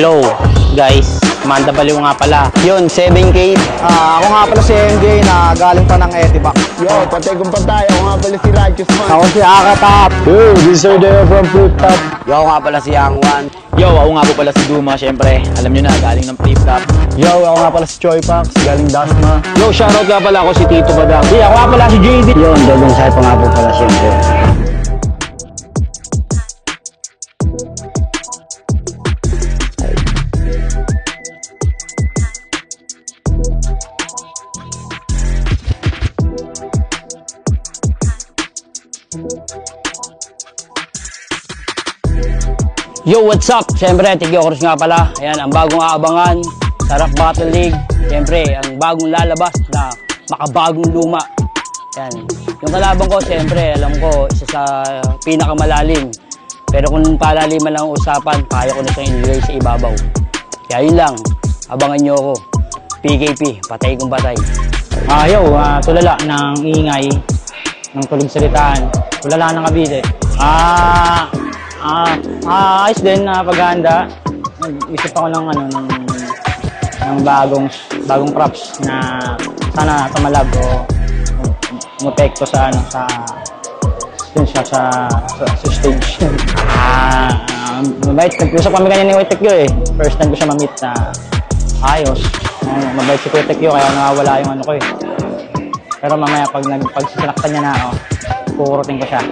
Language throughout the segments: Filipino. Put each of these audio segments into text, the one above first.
Hello guys, Manda Baliw nga pala. Yun, 7K. Ako nga pala si MJ na galing pa ng Etibac. Yo, patay kong patay. Ako nga pala si Righteous Man. Ako si Akatap. Yo, this is Deo from Flip Top. Yo, ako nga pala si Young One. Yo, ako nga po pala si Duma, syempre. Alam nyo na, galing ng Flip Top. Yo, ako nga pala si Choi Pax, galing Dasma. Yo, shoutout nga pala ako si Tito Badang. Yo, ako nga pala si JD. Yun, Dogong Sai pa nga po pala siyempre. Yo, what's up? Siyempre, Tigyo Cruz nga pala. Ayan, ang bagong aabangan, Sarap Battle League. Siyempre, ang bagong lalabas na makabagong luma. Ayan, yung kalaban ko, siyempre, alam ko, isa sa pinakamalalim. Pero kung palaliman lang ang usapan, kaya ko na siyang ilagay sa ibabaw. Kaya yun lang, abangan nyo ako. PKP, patay kong patay. Yo, tulala ng ingay, ng tulig salitaan. Tulala ng Cavite. Ayos din na paghahanda. Nag-isip ako ng ng bagong props na sana tumalab o umepekto sa stage. Mabait. Nag-usap kami kanina ni Kuya Tekyo eh. First time ko siya ma-meet na ayos. Mabait si Kuya Tekyo kaya nawawala yung ano ko eh. Pero mamaya pag sinaktan niya na ako, kukurutin ko siya.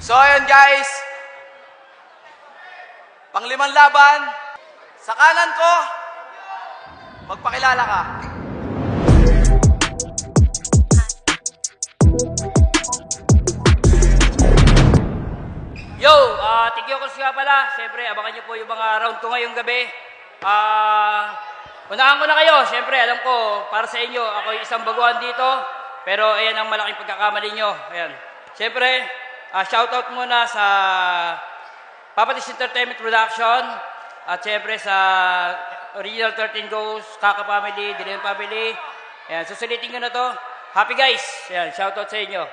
So ayun guys, panglimang laban, sa kanan ko, magpakilala ka. Yo, Tigyo Cruz nga pala, siyempre abangan nyo po yung mga round ko ngayong gabi. Unahan ko na kayo, siyempre alam ko, para sa inyo, ako yung isang baguhan dito, pero ayan ang malaking pagkakamali nyo. Ayan, siyempre, shoutout muna sa Papatis Entertainment Production at syempre sa Original 13 Goes, Kaka Family, Dilen Family. Ayan, susulitin nyo na to. Happy guys! Ayan, shoutout sa inyo.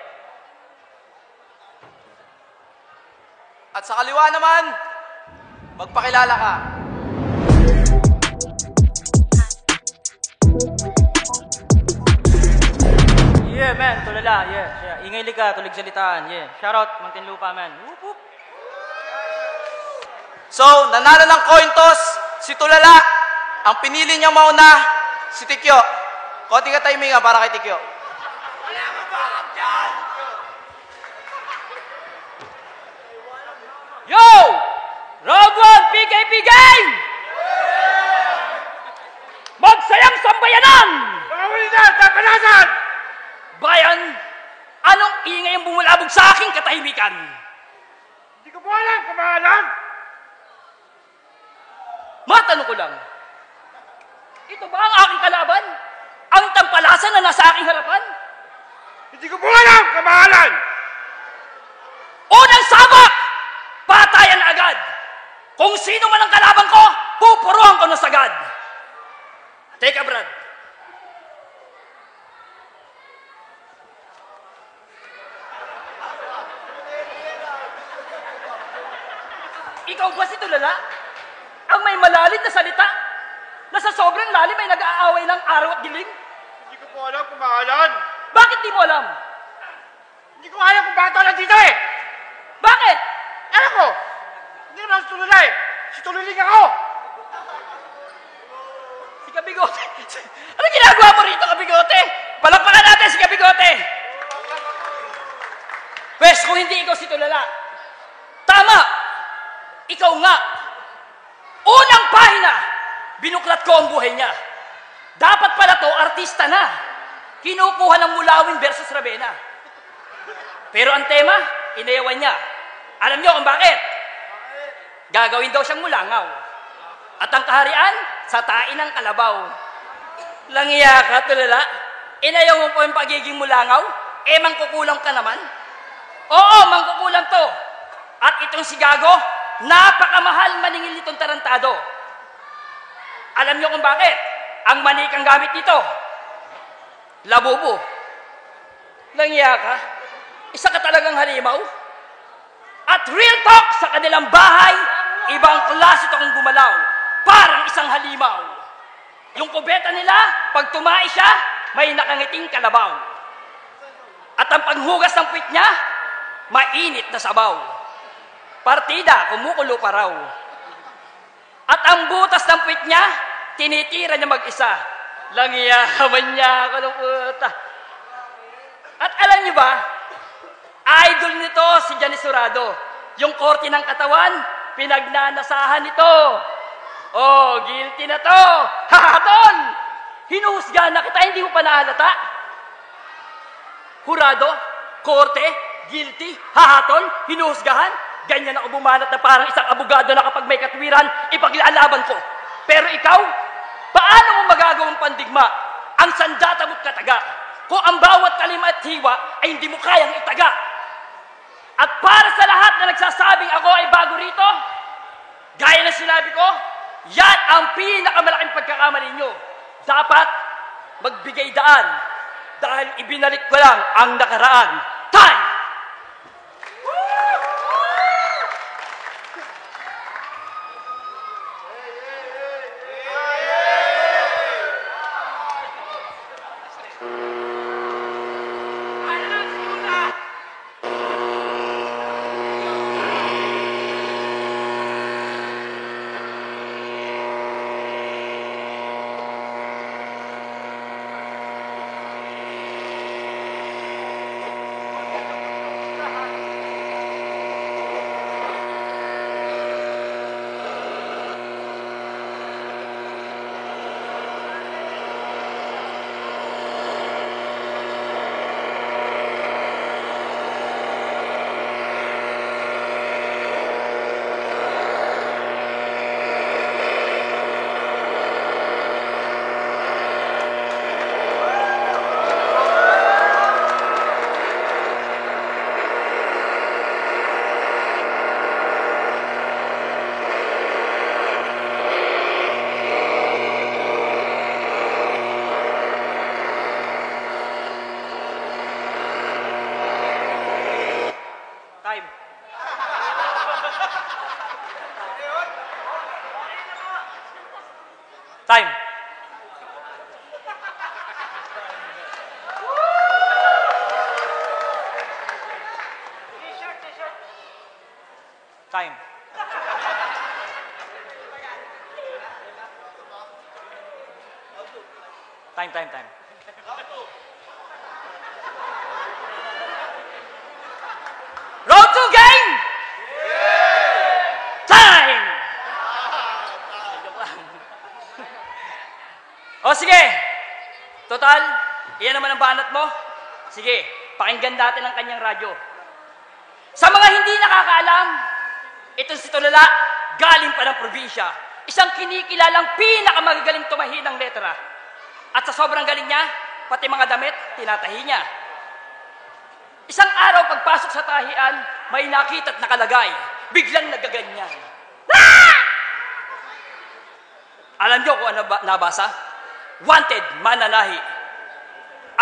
At sa kaliwa naman, magpakilala ka. Yeah, man, tulala, yeah. Ingay liga, tulig salitaan, yeah. Shoutout, Muntinlupa, man. Whoop, whoop. So, nanalo ng coin toss, si Tulala. Ang pinili niyang mauna, si Tikyo. Konting katimingan para kay Tikyo. Yo! Round 1, PKP game! Magsayang sambayanan! Pangawali na! Tapanasan! Bayan, anong ingay ang bumulabog sa aking katahimikan? Hindi ko po alam, kamahalan! Matanong ko lang, ito ba ang aking kalaban? Ang tampalasan na nasa aking harapan? Hindi ko po alam, kamahalan! Unang sabak! Patayan agad! Kung sino man ang kalaban ko, pupuruhan ko na sagad! Teka, Brad. Ikaw ba si Tulala? Ang may malalim na salita? Na sa sobrang lalim ay nag-aaway ng araw at dilim? Hindi ko po alam, kamahalan! Bakit di mo alam? Hindi ko alam kung bakit ako dito eh! Bakit? Alam ko! Hindi naman si Tulala eh! Si Tululing ako! Si Kabigote. Ano ginagawa mo rito, Kabigote? Palakpakan natin si Kabigote! Pwes, kung hindi ikaw si Tulala, tama! Ikaw nga! Unang pahina, binuklat ko ang buhay niya. Dapat pala to, artista na. Kinukuha ng Mulawin versus Ravenna. Pero ang tema, inayawan niya. Alam niyo kung bakit? Gagawin daw siyang Mulangaw. At ang kaharian, sa tain ng kalabaw. Langiya ka, Tulala. Inayaw mo po yung pagiging Mulangaw? Mangkukulang ka naman? Oo, mangkukulang to. At itong si Gago, napakamahal maningil nitong tarantado. Alam niyo kung bakit? Ang manikang gamit nito, labubo. Langya ka? Isa ka talagang halimaw? At real talk sa kanilang bahay, ibang klase ito kung gumalaw. Parang isang halimaw. Yung kubeta nila, pag tumai siya, may nakangiting kalabaw. At ang panghugas ng puwit niya, mainit na sabaw. Partida, kumukulo pa raw. At ang butas ng puwit niya, tinitira niya mag-isa. Langiyaman niya ako ng puta. At alam niyo ba, idol nito si Janice Jurado. Yung korte ng katawan, pinagnanasahan nito. Oh, guilty na to. Hahaton! Hinuhusgahan na kita, hindi mo pa nahalata? Jurado, korte, guilty, hahaton, hinuhusgahan. Ganyan ako bumanat na parang isang abogado na kapag may katwiran, ipaglalaban ko. Pero ikaw, paano mo magagawang pandigma ang sandata mo't kataga kung ang bawat kalima at hiwa ay hindi mo kayang itaga? At para sa lahat na nagsasabing ako ay bago rito, gaya ng sinabi ko, yan ang pinakamalaking pagkakamali nyo. Dapat magbigay daan dahil ibinalik ko lang ang nakaraan. Time! Time. Time. Time. Time. Road to game! Time! O sige, total, iyan naman ang banat mo. Sige, pakinggan natin ang kanyang radyo. Sa mga hindi nakakaalam, itong si Tulala, galing pa ng probinsya. Isang kinikilalang pinakamagagaling tumahi ng letra. At sa sobrang galing niya, pati mga damit, tinatahi niya. Isang araw pagpasok sa tahian, may nakita't nakalagay. Biglang nagaganyan. Ah! Alam niyo kung ano nabasa? Wanted, mananahi.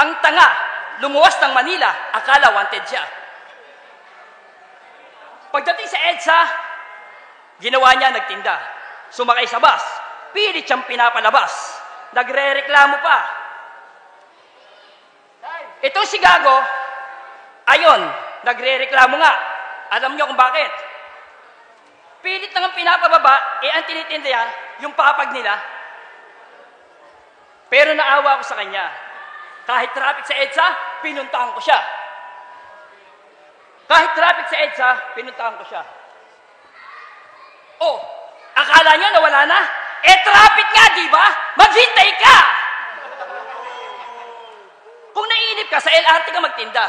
Ang tanga, lumuwas ng Manila, akala wanted siya. Pagdating sa EDSA, ginawa niya nagtinda. Sumakay sa bus, pilit siyang pinapalabas. Nagre-reklamo pa. Itong si Gago, ayon, nagre-reklamo nga. Alam niyo kung bakit? Pilit nang pinapababa, ang tinitinda yan, yung papag nila. Pero naawa ako sa kanya. Kahit traffic sa EDSA, pinuntahan ko siya. Kahit traffic sa EDSA, pinuntahan ko siya. Oh, akala niya nawala na? Traffic nga, di ba? Maghintay ka! Kung naiinip ka, sa LRT ka magtinda.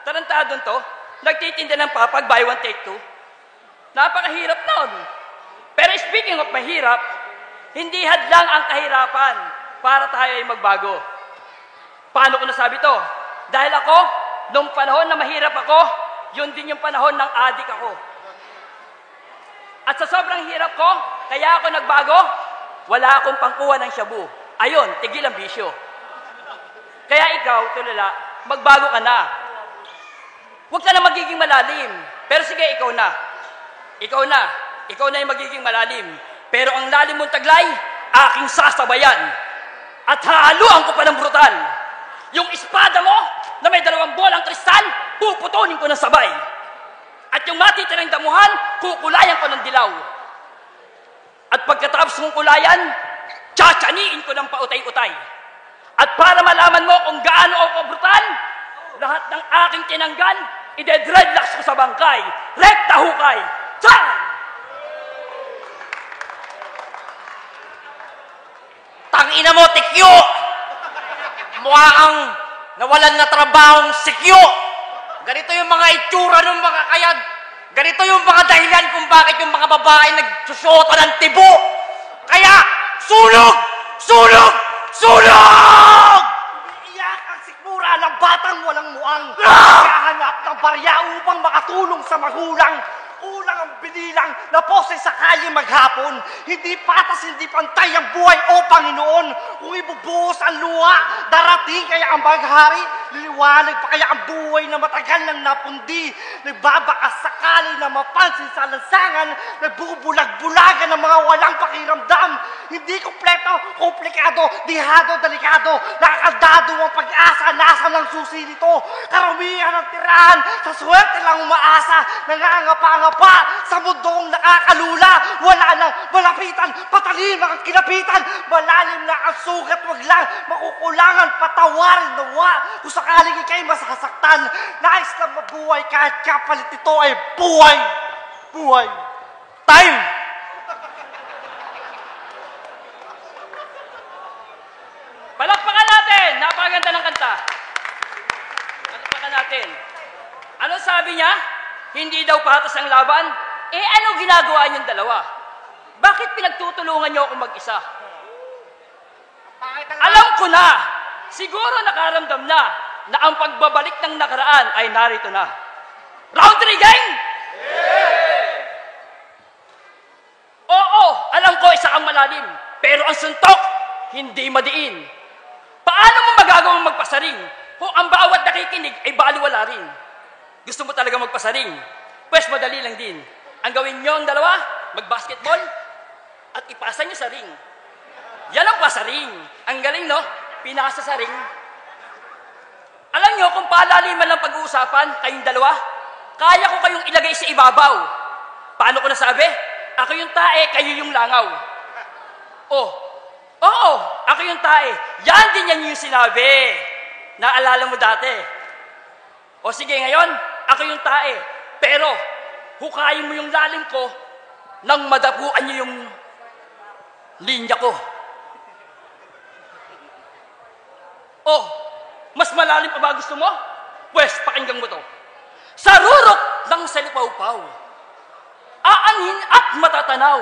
Tarantadon to, nagtitinda ng papag, buy one, take two. Napakahirap nun. Pero speaking of mahirap, hindi hadlang ang kahirapan para tayo ay magbago. Paano ko nasabi to? Dahil ako, nung panahon na mahirap ako, yun din yung panahon ng adik ako. At sa sobrang hirap ko, kaya ako nagbago, wala akong pangkuha ng shabu. Ayun, tigil ang bisyo. Kaya ikaw, Tulala, magbago ka na. Huwag ka na magiging malalim. Pero sige, ikaw na. Ikaw na. ikaw na yung magiging malalim. Pero ang lalim mong taglay, aking sasabayan. At hahaluan ko pa ng brutal. Yung espada mo, na may 2 bolang kristal, puputunin ko ng sabay. At yung matitirang damuhan, kukulayan ko ng dilaw. At pagkatapos kong kulayan, tsatsaniin ko ng pautay-utay. At para malaman mo kung gaano ako brutal, lahat ng aking tinanggan, ide-dreadlocks ko sa bangkay. Rekta hukay. Tsan! Tangina mo, tikyo! Mukha kang nawalan na trabahong sikyo! Ganito yung mga itsura ng mga kayad. Ganito yung mga dahilan kung bakit yung mga babae nagsusuota ng tibo. Kaya, sunog! Sunog! Sunog! Iiyak ang sikmura ng batang walang muang. Kahanap ng barya upang makatulong sa magulang. Kulang ang binilang na pose sa kalye maghapon. Hindi patas, hindi pantay ang buhay o Panginoon. Kung ibubuhos ang luha, darating kaya ang maghari. Liliwanag pa kaya ang buhay na matagal nang napundi. Nagbabakas sakali na mapansin sa lansangan. Nagbubulag-bulagan ng mga walang pakiramdam. Hindi kompleto, komplikado, dihado, delikado. Nakakaldado ang pag-asa, nasa ng susi nito. Karamihan ng tirahan, sa swerte lang umaasa. Nangangapa-ngapa sa mundong nakakalula. Wala nang malapitan, patalim ang kinapitan. Malalim na ang sugat, wag lang makukulangan, patawarin nawa. Kung sakaling ikay masasaktan, nais lang mabuhay kahit kapalit ito ay buhay. Buhay. Time! Palakpakan natin! Napakaganda ng kanta. Palakpakan natin. Ano sabi niya? Hindi daw patas ang laban? Eh ano ginagawa niyong dalawa? Bakit pinagtutulungan niyo ako mag-isa? Alam ko na! Siguro nakaramdam na ang pagbabalik ng nakaraan ay narito na. Round 3, gang! Oo, alam ko isa kang malalim. Pero ang suntok, hindi madiin. Paano mo magagawang magpasaring kung ang bawat nakikinig ay baliwala rin? Gusto mo talaga magpasaring? Pwes madali lang din. Ang gawin nyo ang dalawa, mag-basketball at ipasa nyo sa ring. Yan ang pasaring. Ang galing, no? Pinasa sa ring. Alam nyo, kung palaliman lang pag-uusapan, kayong dalawa, kaya ko kayong ilagay sa ibabaw. Paano ko nasabi? Ako yung tae, kayo yung langaw. Oo, ako yung tae. Yan din yan yung sinabi. Naalala mo dati. O sige, ngayon, ako yung tae. Pero, hukayin mo yung lalim ko nang madapuan niyo yung linya ko. Mas malalim pa ba gusto mo? Pwes, pakinggan mo to. Sa rurok ng salipaw-paw, aanhin at matatanaw,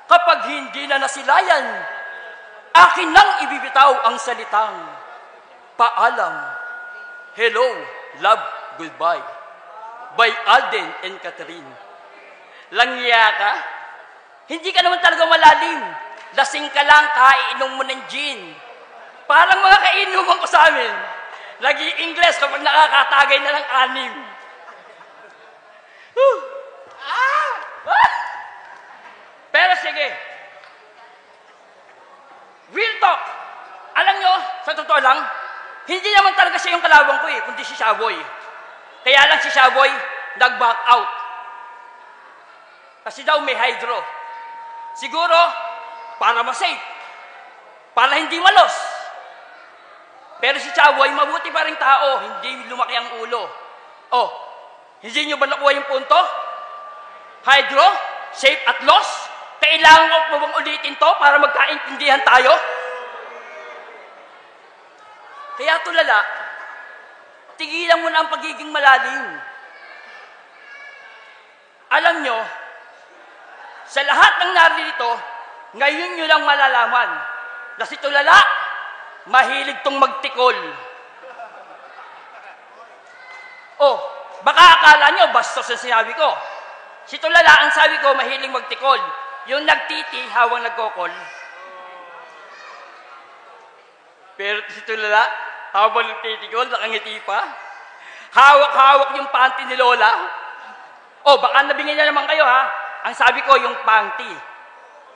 kapag hindi na nasilayan, akin nang ibibitaw ang salitang paalam, hello, love, goodbye, by Alden and Catherine. Langya ka? Hindi ka naman talaga malalim. Lasing ka lang, kaiinom mo ng gin. Parang mga kainuman ko sa amin. Nag-i-Ingles kapag nakakatagay na ng 6. Pero sige. Real talk. Alam nyo, sa totoo lang, hindi naman talaga siya yung kalawang ko kundi si Shaboy. Kaya lang si Shaboy, nag-back out. Kasi daw may hydro. Siguro, para ma-safe. Para hindi malos. Pero si Shaboy, mabuti pa rin tao, hindi lumaki ang ulo. Hindi nyo ba nakuha yung punto? Hydro, safe at loss? Kailangan ko pa bang ulitin to para magkaintindihan tayo? Kaya tulala, tigilan mo na ang pagiging malalim. Alam nyo, sa lahat ng naririto, ngayon nyo lang malalaman na si tulala, mahilig tong magtikol. Baka akala nyo, bastos ang sinabi ko. Si tulala, ang sabi ko, mahilig magtikol. Yung nagtiti, hawang nagkokol. Pero si tulala, habang nagtitikol, nakangiti pa. Hawak-hawak yung panty ni Lola. Baka nabingin na naman kayo, ha? Ang sabi ko, yung panty.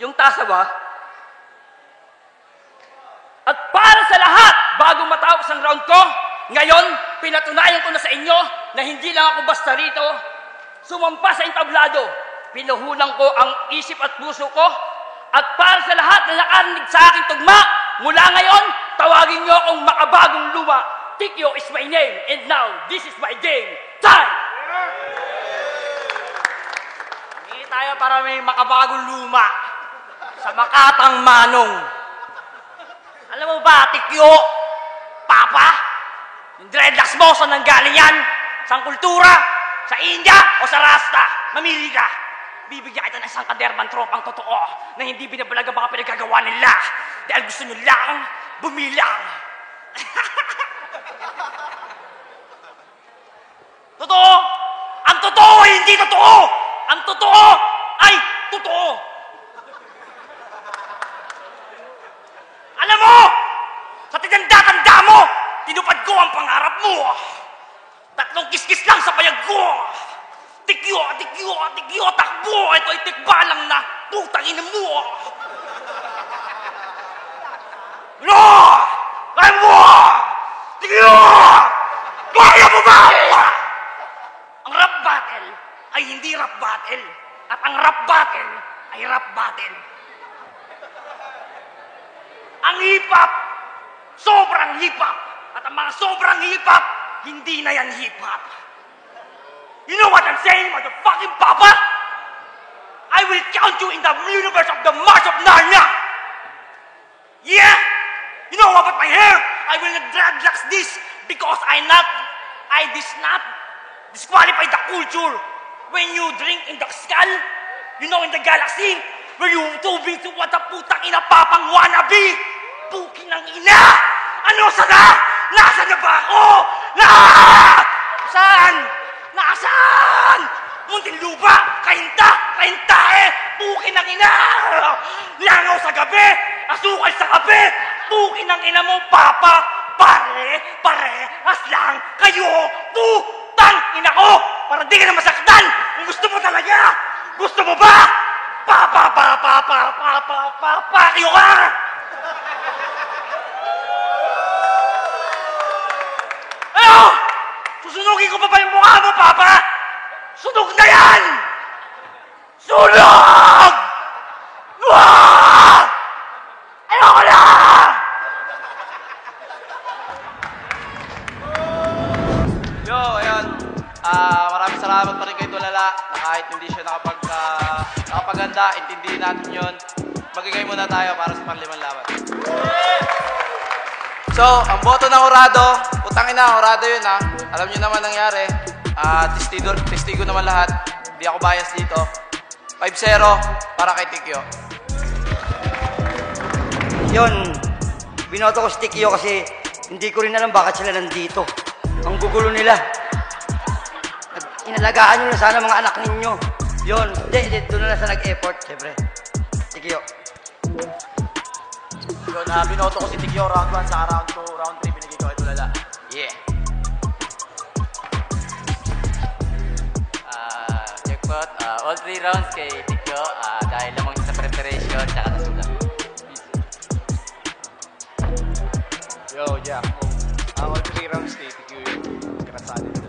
Yung tasawa. At para sa lahat, bago matapos ang round ko, ngayon, pinatunayan ko na sa inyo na hindi lang ako basta rito. Sumampa sa entablado. Pinuhunan ko ang isip at puso ko. At para sa lahat na nakarinig sa aking tugma, mula ngayon, tawagin niyo akong makabagong luma. Tikyo is my name, and now, this is my game. Time! Hindi tayo para may makabagong luma sa Makatang Manong. Alam mo ba, Tikyo, Papa, yung dreadlocks mo, saan nanggaling yan? Saan kultura? Sa India o sa Rasta? Mamili ka. Bibigyan kita ng isang kaderman tropang totoo na hindi binabalaga mga pinagagawa nila dahil gusto nyo lang bumilang. Totoo! Ang totoo ay hindi totoo! Ang totoo ay totoo! Alam mo, sa tinanda-tanda mo, tinupad ko ang pangarap mo. 3 kiskis lang sa payag ko. Tikyo, tikyo, tikyo, takbo. Ito ay tikbalang na putang ina mo. No! Kaya mo! Tikyo! Kaya mo ba? Ang rap battle ay hindi rap battle. At ang rap battle ay rap battle. Ang hip-hop, sobrang hip-hop. At ang mga sobrang hip-hop, hindi na yan hip-hop. You know what I'm saying, motherfucking Papa? I will count you in the universe of the March of Narnia. Yeah? You know about my hair? I will not dreadlocks this because I did not disqualify the culture. When you drink in the skull, you know in the galaxy, where you tubig to what the putang ina papang wannabe. Pukin ng ina! Ano sana? Nasaan na ba ako? Saan? Nasaan? Muntinlupa! Kainta! Kaintae! Pukin ng ina! Langaw sa gabi! Asukal sa gabi! Pukin ng ina mo, Papa! Pare-parehas lang kayo! Putang ina ko! Para di ka na masaktan! Kung gusto mo talaga! Gusto mo ba? Kayo ka! Ano? Susunugin ko pa ba yung mukha mo, Papa? Sunog na yan! Sunog! Wag! Ayoko na! Yo, ayun. Maraming salamat pa rin kay Tulala na kahit hindi siya nakapaganda, intindihin natin yun. Magigay muna tayo para sa pang-5 laban. So, ang boto ng Horado, putang ina, Horado yun ha. Alam nyo naman nangyari. Testigo naman lahat. Hindi ako bias dito. 5-0 para kay Tikyo. Yun, binoto ko si Tikyo kasi hindi ko rin alam bakit sila nandito. Ang gugulo nila. Inalagaan nyo na sana mga anak ninyo. Yun, doon na sa nag-effort, siyempre. Tikyo. Yun, binoto ko si Tikyo round 1 sa round 2, round 3, binigay ko kay Tulala. Yeah. Jackpot, all 3 rounds kay Tikyo dahil lamang sa preparation tsaka nasulat. Yo, Jack. All 3 rounds kay Tikyo yun. Karasanin.